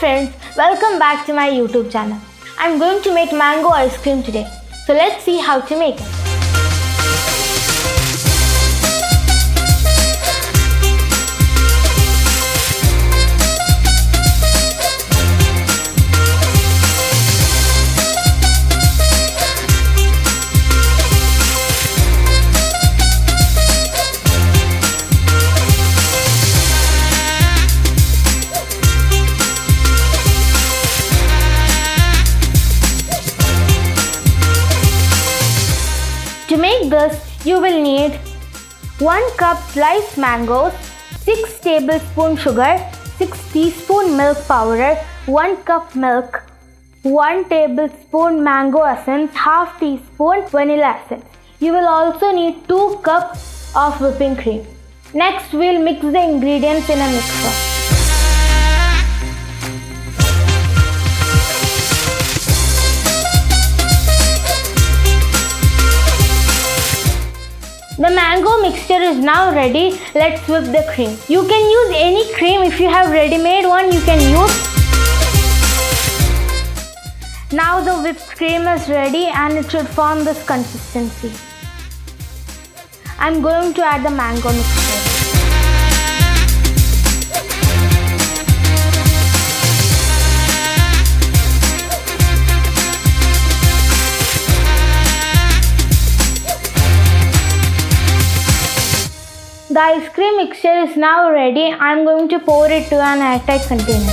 friends, welcome back to my YouTube channel. I'm going to make mango ice cream today. So let's see how to make it. To make this, you will need 1 cup sliced mangoes, 6 tablespoon sugar, 6 teaspoon milk powder, 1 cup milk, 1 tablespoon mango essence, half teaspoon vanilla essence. You will also need 2 cups of whipping cream. Next, we'll mix the ingredients in a mixer. The mango mixture is now ready. Let's whip the cream. You can use any cream. If you have ready-made one, you can use. Now the whipped cream is ready and it should form this consistency. I'm going to add the mango mixture. The ice cream mixture is now ready. I am going to pour it to an airtight container.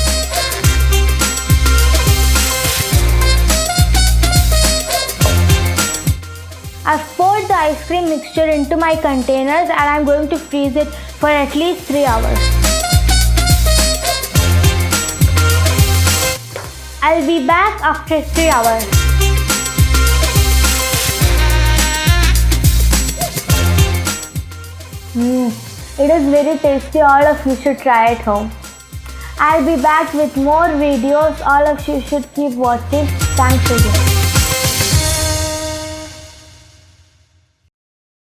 I've poured the ice cream mixture into my containers and I am going to freeze it for at least 3 hours. I'll be back after 3 hours. It is very tasty. All of you should try at home. I'll be back with more videos. All of you should keep watching. Thanks again.